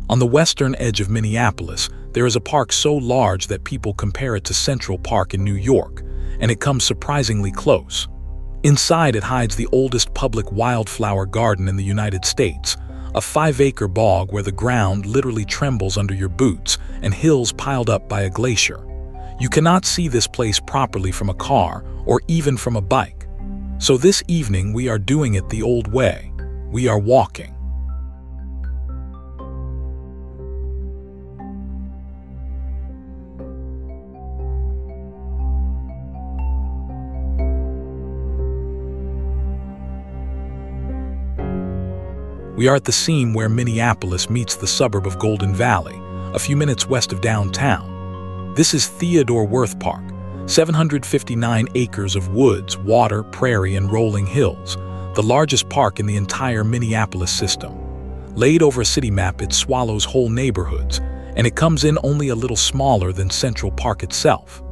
On the western edge of Minneapolis, there is a park so large that people compare it to Central Park in New York, and it comes surprisingly close. Inside, it hides the oldest public wildflower garden in the United States, a 5-acre bog where the ground literally trembles under your boots and hills piled up by a glacier. You cannot see this place properly from a car or even from a bike. So this evening we are doing it the old way. We are walking. We are at the seam where Minneapolis meets the suburb of Golden Valley, a few minutes west of downtown. This is Theodore Wirth Park, 759 acres of woods, water, prairie, and rolling hills, the largest park in the entire Minneapolis system. Laid over a city map, it swallows whole neighborhoods, and it comes in only a little smaller than Central Park itself.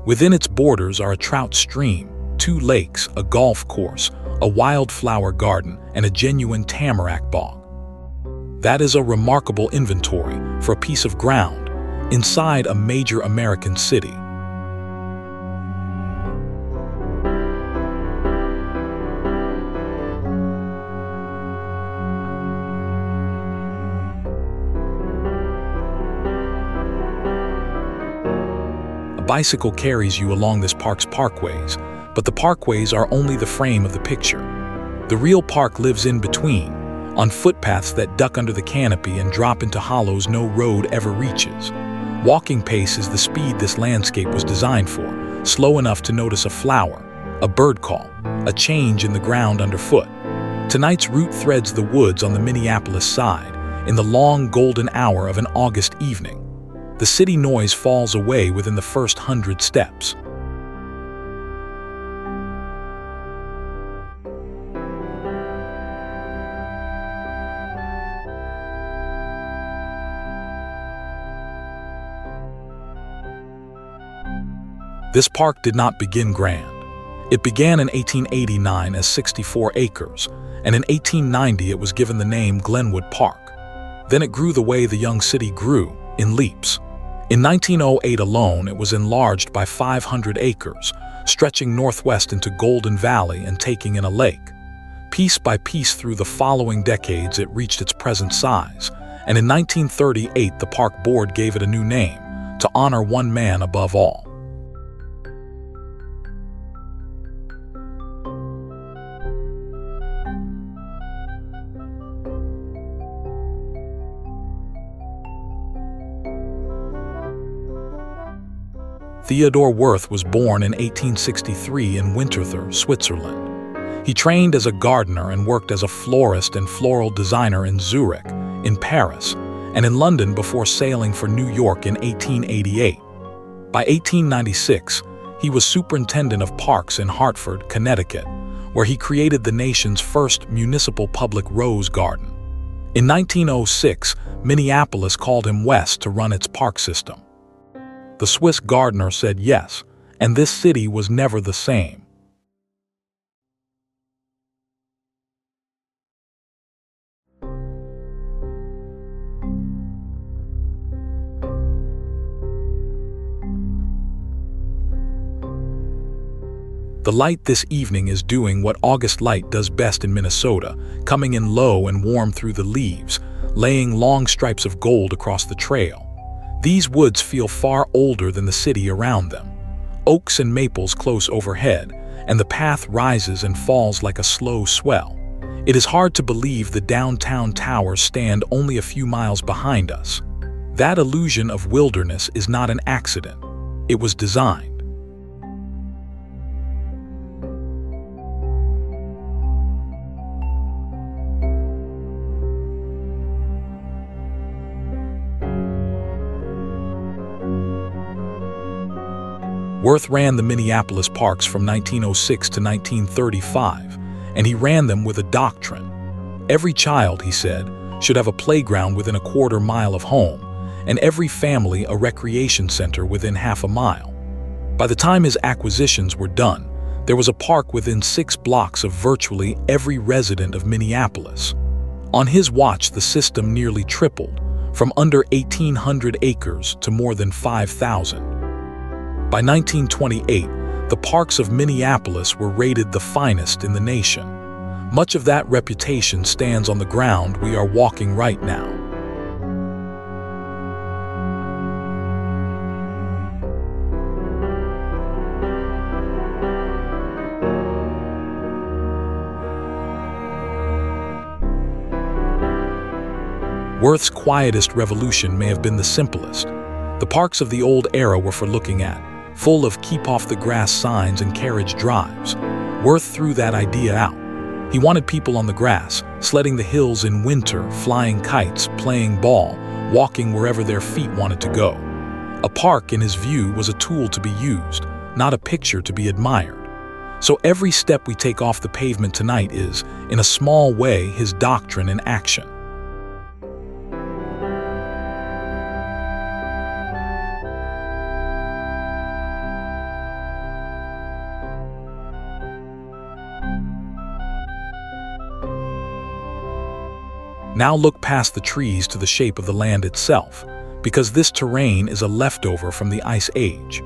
Within its borders are a trout stream, 2 lakes, a golf course, a wildflower garden, and a genuine Tamarack bog. That is a remarkable inventory for a piece of ground inside a major American city. A bicycle carries you along this park's parkways, but the parkways are only the frame of the picture. The real park lives in between, on footpaths that duck under the canopy and drop into hollows no road ever reaches. Walking pace is the speed this landscape was designed for, slow enough to notice a flower, a bird call, a change in the ground underfoot. Tonight's route threads the woods on the Minneapolis side, in the long golden hour of an August evening. The city noise falls away within the first 100 steps. This park did not begin grand. It began in 1889 as 64 acres, and in 1890 it was given the name Glenwood Park. Then it grew the way the young city grew, in leaps. In 1908 alone, it was enlarged by 500 acres, stretching northwest into Golden Valley and taking in a lake. Piece by piece through the following decades, it reached its present size, and in 1938 the park board gave it a new name, to honor one man above all. Theodore Wirth was born in 1863 in Winterthur, Switzerland. He trained as a gardener and worked as a florist and floral designer in Zurich, in Paris, and in London before sailing for New York in 1888. By 1896, he was superintendent of parks in Hartford, Connecticut, where he created the nation's first municipal public rose garden. In 1906, Minneapolis called him west to run its park system. The Swiss gardener said yes, and this city was never the same. The light this evening is doing what August light does best in Minnesota, coming in low and warm through the leaves, laying long stripes of gold across the trail. These woods feel far older than the city around them. Oaks and maples close overhead, and the path rises and falls like a slow swell. It is hard to believe the downtown towers stand only a few miles behind us. That illusion of wilderness is not an accident. It was designed. Wirth ran the Minneapolis parks from 1906 to 1935, and he ran them with a doctrine. Every child, he said, should have a playground within a quarter-mile of home, and every family a recreation center within half a mile. By the time his acquisitions were done, there was a park within 6 blocks of virtually every resident of Minneapolis. On his watch, the system nearly tripled, from under 1,800 acres to more than 5,000. By 1928, the parks of Minneapolis were rated the finest in the nation. Much of that reputation stands on the ground we are walking right now. Wirth's quietest revolution may have been the simplest. The parks of the old era were for looking at, full of keep-off-the-grass signs and carriage drives. Wirth threw that idea out. He wanted people on the grass, sledding the hills in winter, flying kites, playing ball, walking wherever their feet wanted to go. A park, in his view, was a tool to be used, not a picture to be admired. So every step we take off the pavement tonight is, in a small way, his doctrine in action. Now look past the trees to the shape of the land itself, because this terrain is a leftover from the Ice Age.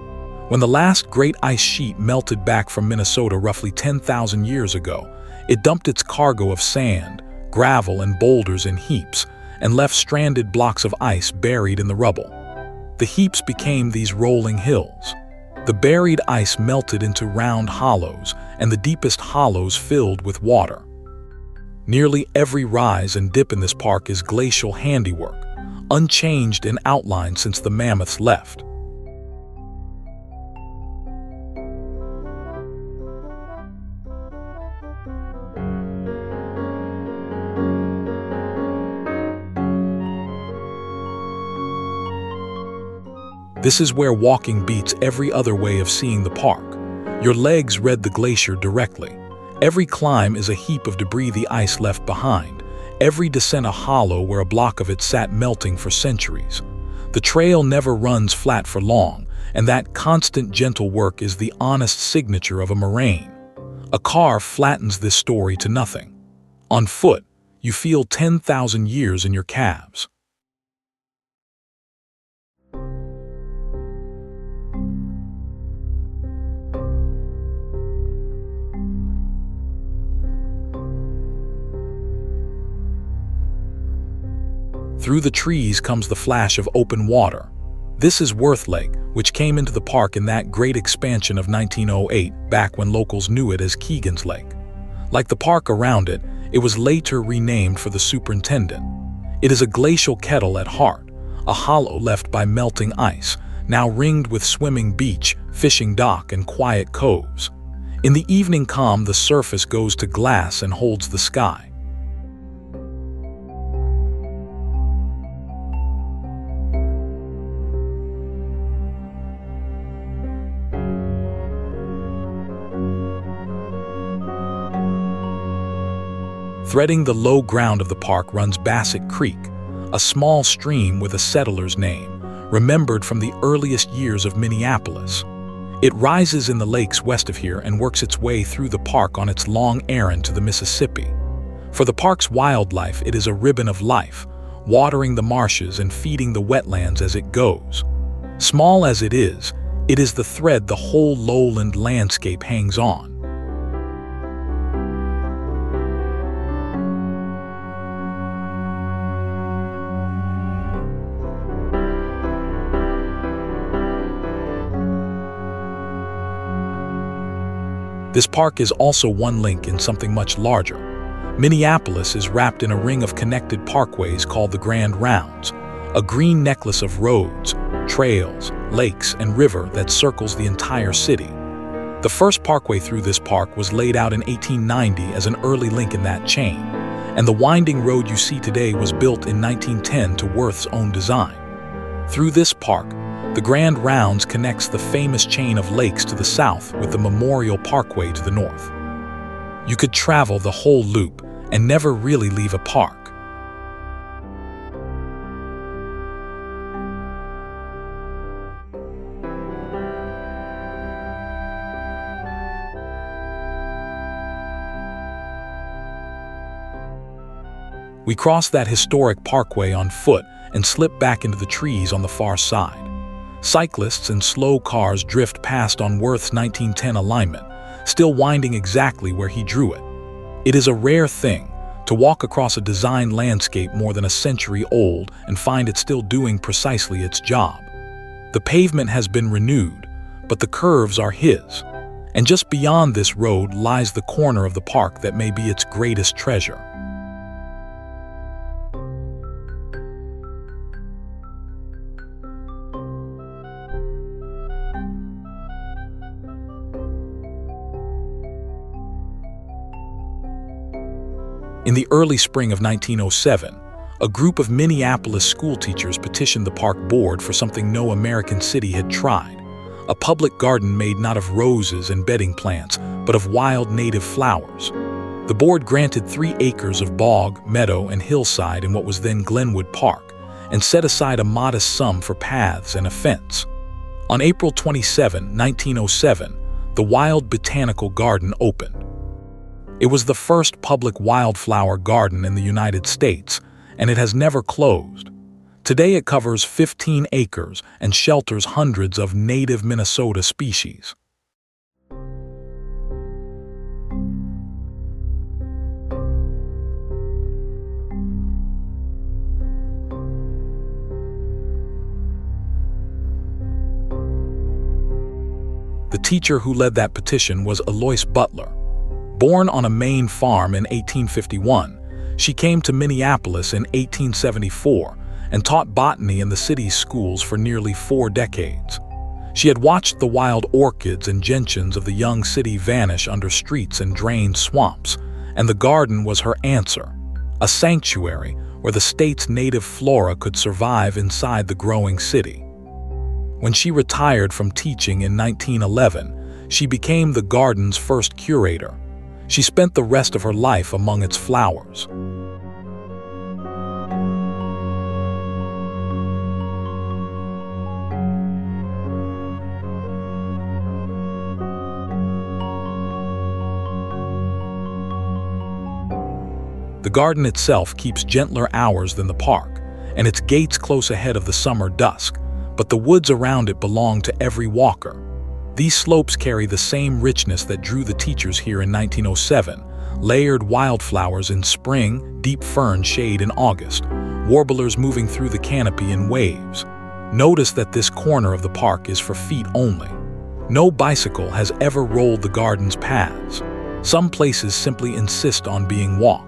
When the last great ice sheet melted back from Minnesota roughly 10,000 years ago, it dumped its cargo of sand, gravel, and boulders in heaps, and left stranded blocks of ice buried in the rubble. The heaps became these rolling hills. The buried ice melted into round hollows, and the deepest hollows filled with water. Nearly every rise and dip in this park is glacial handiwork, unchanged in outline since the mammoths left. This is where walking beats every other way of seeing the park. Your legs read the glacier directly. Every climb is a heap of debris the ice left behind, every descent a hollow where a block of it sat melting for centuries. The trail never runs flat for long, and that constant gentle work is the honest signature of a moraine. A car flattens this story to nothing. On foot, you feel 10,000 years in your calves. Through the trees comes the flash of open water. This is Wirth Lake, which came into the park in that great expansion of 1908, back when locals knew it as Keegan's Lake. Like the park around it, it was later renamed for the superintendent. It is a glacial kettle at heart, a hollow left by melting ice, now ringed with swimming beach, fishing dock, and quiet coves. In the evening calm, the surface goes to glass and holds the sky. Threading the low ground of the park runs Bassett Creek, a small stream with a settler's name, remembered from the earliest years of Minneapolis. It rises in the lakes west of here and works its way through the park on its long errand to the Mississippi. For the park's wildlife, it is a ribbon of life, watering the marshes and feeding the wetlands as it goes. Small as it is the thread the whole lowland landscape hangs on. This park is also one link in something much larger. Minneapolis is wrapped in a ring of connected parkways called the Grand Rounds, a green necklace of roads, trails, lakes, and river that circles the entire city. The first parkway through this park was laid out in 1890 as an early link in that chain, and the winding road you see today was built in 1910 to Wirth's own design. Through this park, the Grand Rounds connects the famous chain of lakes to the south with the Memorial Parkway to the north. You could travel the whole loop and never really leave a park. We cross that historic parkway on foot and slip back into the trees on the far side. Cyclists and slow cars drift past on Wirth's 1910 alignment, still winding exactly where he drew it. It is a rare thing to walk across a designed landscape more than a century old and find it still doing precisely its job. The pavement has been renewed, but the curves are his. And just beyond this road lies the corner of the park that may be its greatest treasure. In the early spring of 1907, a group of Minneapolis schoolteachers petitioned the park board for something no American city had tried: a public garden made not of roses and bedding plants, but of wild native flowers. The board granted 3 acres of bog, meadow, and hillside in what was then Glenwood Park, and set aside a modest sum for paths and a fence. On April 27, 1907, the Wild Botanical Garden opened. It was the first public wildflower garden in the United States, and it has never closed. Today it covers 15 acres and shelters hundreds of native Minnesota species. The teacher who led that petition was Eloise Butler. Born on a Maine farm in 1851, she came to Minneapolis in 1874 and taught botany in the city's schools for nearly 4 decades. She had watched the wild orchids and gentians of the young city vanish under streets and drained swamps, and the garden was her answer, a sanctuary where the state's native flora could survive inside the growing city. When she retired from teaching in 1911, she became the garden's first curator. She spent the rest of her life among its flowers. The garden itself keeps gentler hours than the park, and its gates close ahead of the summer dusk, but the woods around it belong to every walker. These slopes carry the same richness that drew the teachers here in 1907: layered wildflowers in spring, deep fern shade in August, warblers moving through the canopy in waves. Notice that this corner of the park is for feet only. No bicycle has ever rolled the garden's paths. Some places simply insist on being walked.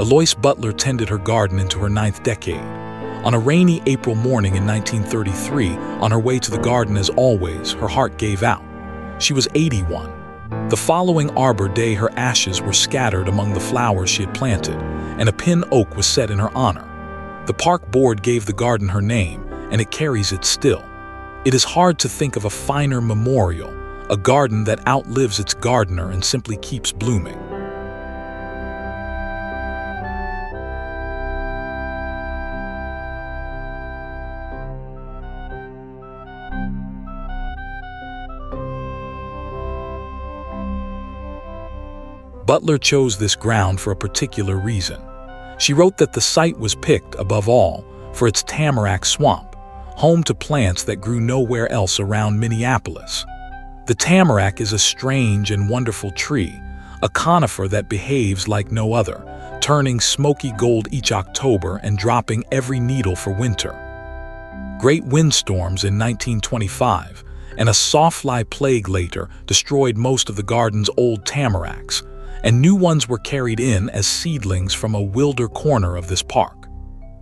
Eloise Butler tended her garden into her 9th decade. On a rainy April morning in 1933, on her way to the garden as always, her heart gave out. She was 81. The following Arbor Day, her ashes were scattered among the flowers she had planted, and a pin oak was set in her honor. The park board gave the garden her name, and it carries it still. It is hard to think of a finer memorial, a garden that outlives its gardener and simply keeps blooming. Butler chose this ground for a particular reason. She wrote that the site was picked, above all, for its Tamarack Swamp, home to plants that grew nowhere else around Minneapolis. The tamarack is a strange and wonderful tree, a conifer that behaves like no other, turning smoky gold each October and dropping every needle for winter. Great windstorms in 1925 and a sawfly plague later destroyed most of the garden's old tamaracks, and new ones were carried in as seedlings from a wilder corner of this park.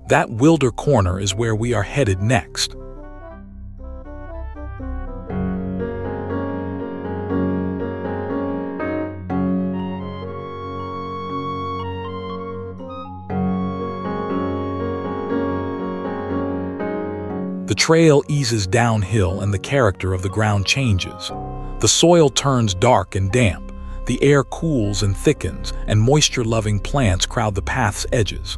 That wilder corner is where we are headed next. The trail eases downhill and the character of the ground changes. The soil turns dark and damp. The air cools and thickens, and moisture-loving plants crowd the path's edges.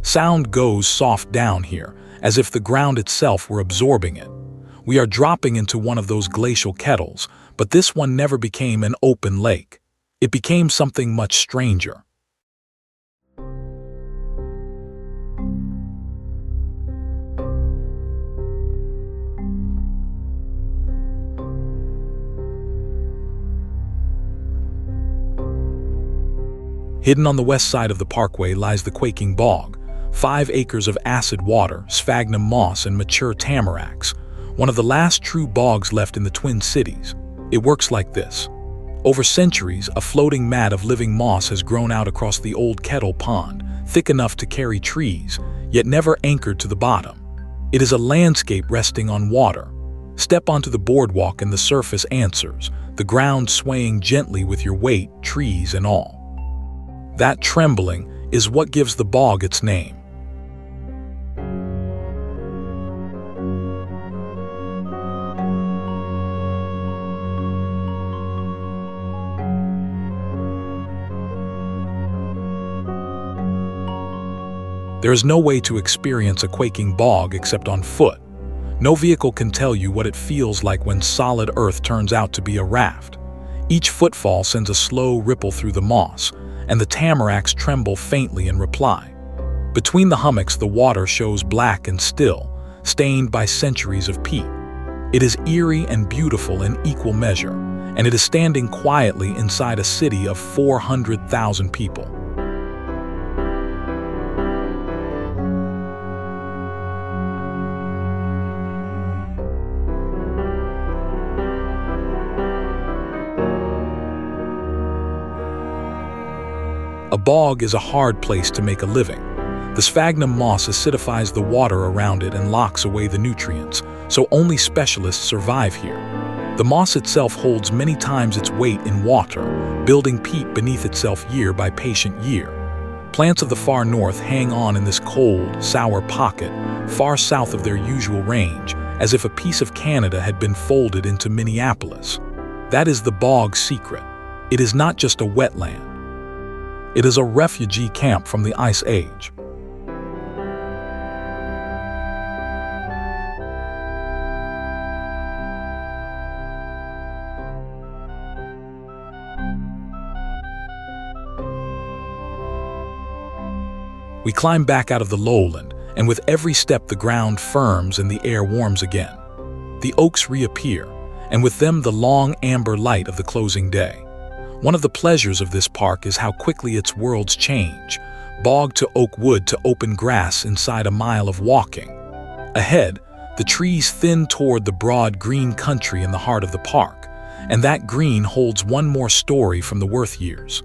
Sound goes soft down here, as if the ground itself were absorbing it. We are dropping into one of those glacial kettles, but this one never became an open lake. It became something much stranger. Hidden on the west side of the Parkway lies the Quaking Bog, 5 acres of acid water, sphagnum moss, and mature tamaracks, one of the last true bogs left in the Twin Cities. It works like this. Over centuries, a floating mat of living moss has grown out across the old kettle pond, thick enough to carry trees, yet never anchored to the bottom. It is a landscape resting on water. Step onto the boardwalk and the surface answers, the ground swaying gently with your weight, trees and all. That trembling is what gives the bog its name. There is no way to experience a quaking bog except on foot. No vehicle can tell you what it feels like when solid earth turns out to be a raft. Each footfall sends a slow ripple through the moss, and the tamaracks tremble faintly in reply. Between the hummocks, the water shows black and still, stained by centuries of peat. It is eerie and beautiful in equal measure, and it is standing quietly inside a city of 400,000 people. A bog is a hard place to make a living. The sphagnum moss acidifies the water around it and locks away the nutrients, so only specialists survive here. The moss itself holds many times its weight in water, building peat beneath itself year by patient year. Plants of the far north hang on in this cold, sour pocket, far south of their usual range, as if a piece of Canada had been folded into Minneapolis. That is the bog's secret. It is not just a wetland. It is a refugee camp from the Ice Age. We climb back out of the lowland, and with every step the ground firms and the air warms again. The oaks reappear, and with them the long amber light of the closing day. One of the pleasures of this park is how quickly its worlds change, bog to oak wood to open grass inside a mile of walking. Ahead, the trees thin toward the broad green country in the heart of the park, and that green holds one more story from the Wirth years.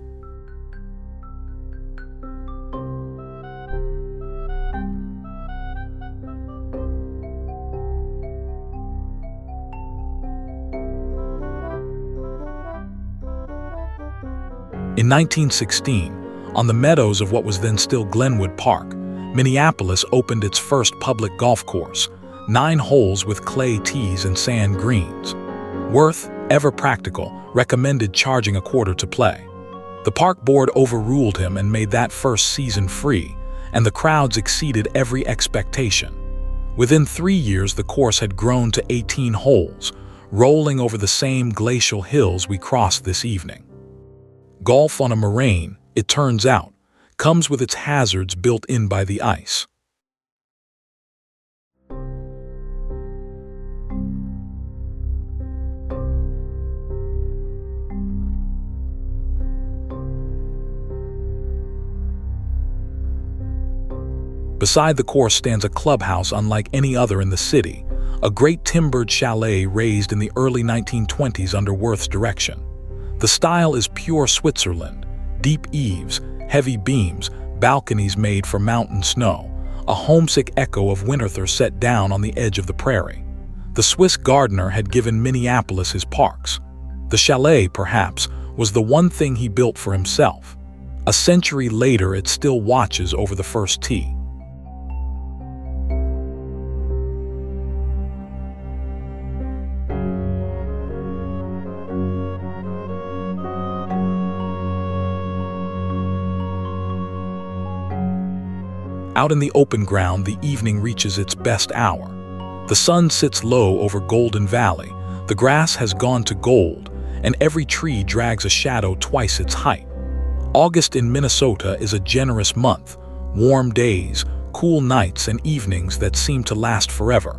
In 1916, on the meadows of what was then still Glenwood Park, Minneapolis opened its first public golf course, 9 holes with clay tees and sand greens. Wirth, ever practical, recommended charging $0.25 to play. The park board overruled him and made that first season free, and the crowds exceeded every expectation. Within 3 years, the course had grown to 18 holes, rolling over the same glacial hills we crossed this evening. Golf on a moraine, it turns out, comes with its hazards built in by the ice. Beside the course stands a clubhouse unlike any other in the city, a great timbered chalet raised in the early 1920s under Wirth's direction. The style is pure Switzerland, deep eaves, heavy beams, balconies made for mountain snow, a homesick echo of Winterthur set down on the edge of the prairie. The Swiss gardener had given Minneapolis his parks. The chalet, perhaps, was the one thing he built for himself. A century later, it still watches over the first tee. Out in the open ground, the evening reaches its best hour. The sun sits low over Golden Valley, the grass has gone to gold, and every tree drags a shadow twice its height. August in Minnesota is a generous month, warm days, cool nights, and evenings that seem to last forever.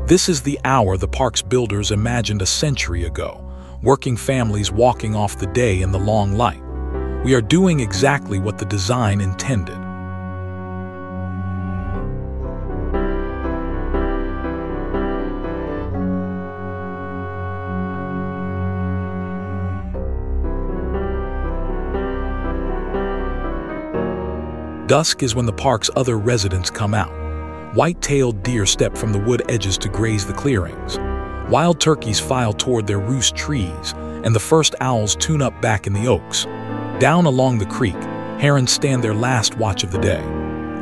This is the hour the park's builders imagined a century ago, working families walking off the day in the long light. We are doing exactly what the design intended. Dusk is when the park's other residents come out. White-tailed deer step from the wood edges to graze the clearings. Wild turkeys file toward their roost trees, and the first owls tune up back in the oaks. Down along the creek, herons stand their last watch of the day.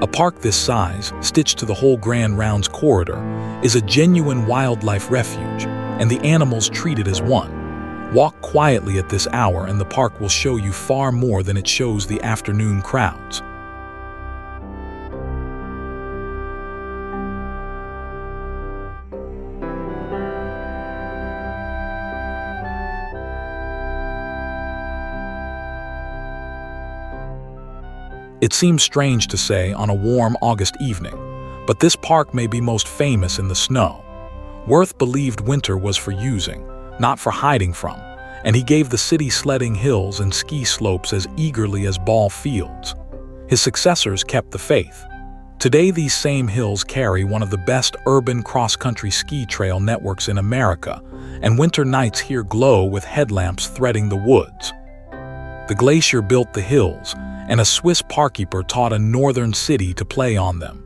A park this size, stitched to the whole Grand Rounds corridor, is a genuine wildlife refuge, and the animals treated as one. Walk quietly at this hour and the park will show you far more than it shows the afternoon crowds. It seems strange to say on a warm August evening, but this park may be most famous in the snow. Wirth believed winter was for using, not for hiding from, and he gave the city sledding hills and ski slopes as eagerly as ball fields. His successors kept the faith. Today these same hills carry one of the best urban cross-country ski trail networks in America, and winter nights here glow with headlamps threading the woods. The glacier built the hills, and a Swiss parkkeeper taught a northern city to play on them.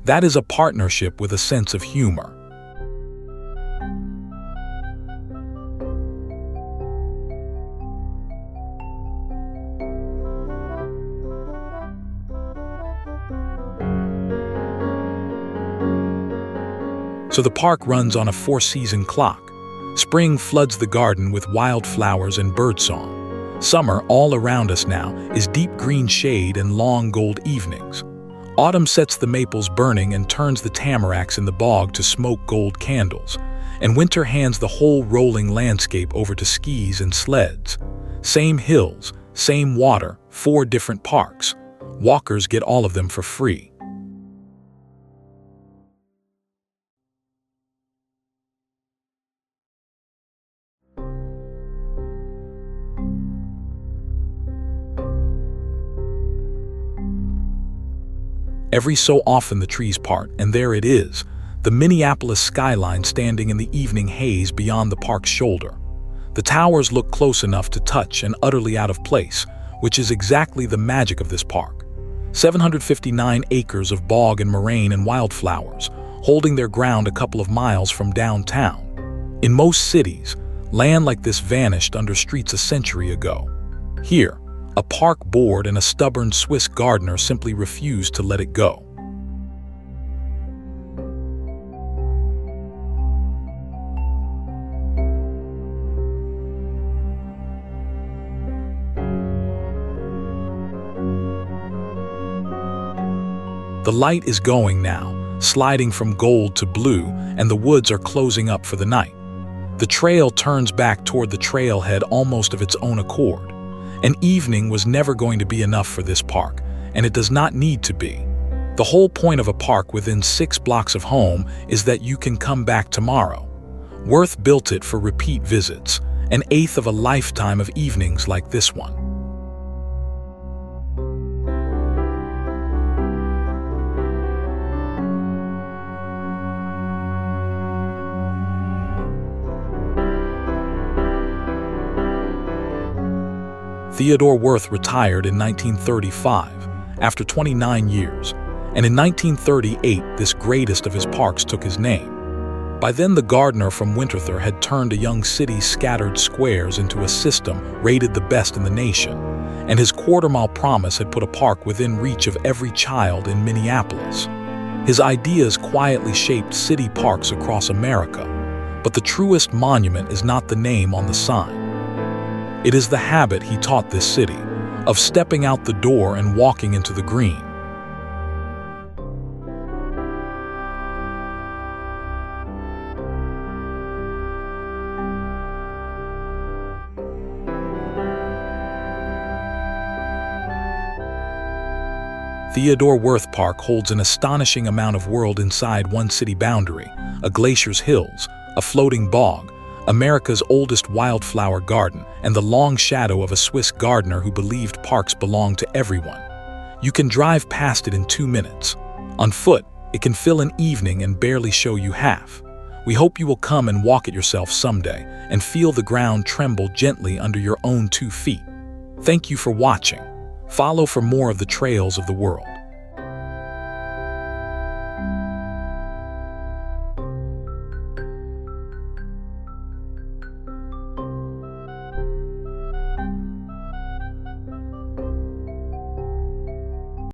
That is a partnership with a sense of humor. So the park runs on a four-season clock. Spring floods the garden with wildflowers and birdsong. Summer, all around us now, is deep green shade and long gold evenings. Autumn sets the maples burning and turns the tamaracks in the bog to smoke gold candles. And winter hands the whole rolling landscape over to skis and sleds. Same hills, same water, 4 different parks. Walkers get all of them for free. Every so often the trees part, and there it is, the Minneapolis skyline standing in the evening haze beyond the park's shoulder. The towers look close enough to touch and utterly out of place, which is exactly the magic of this park. 759 acres of bog and moraine and wildflowers, holding their ground a couple of miles from downtown. In most cities, land like this vanished under streets a century ago. Here, a park board and a stubborn Swiss gardener simply refused to let it go. The light is going now, sliding from gold to blue, and the woods are closing up for the night. The trail turns back toward the trailhead almost of its own accord. An evening was never going to be enough for this park, and it does not need to be. The whole point of a park within 6 blocks of home is that you can come back tomorrow. Wirth built it for repeat visits, an eighth of a lifetime of evenings like this one. Theodore Wirth retired in 1935, after 29 years, and in 1938 this greatest of his parks took his name. By then the gardener from Winterthur had turned a young city's scattered squares into a system rated the best in the nation, and his quarter-mile promise had put a park within reach of every child in Minneapolis. His ideas quietly shaped city parks across America, but the truest monument is not the name on the sign. It is the habit he taught this city, of stepping out the door and walking into the green. Theodore Wirth Park holds an astonishing amount of world inside one city boundary: a glacier's hills, a floating bog, America's oldest wildflower garden, and the long shadow of a Swiss gardener who believed parks belonged to everyone. You can drive past it in 2 minutes. On foot, it can fill an evening and barely show you half. We hope you will come and walk it yourself someday and feel the ground tremble gently under your own 2 feet. Thank you for watching. Follow for more of the trails of the world.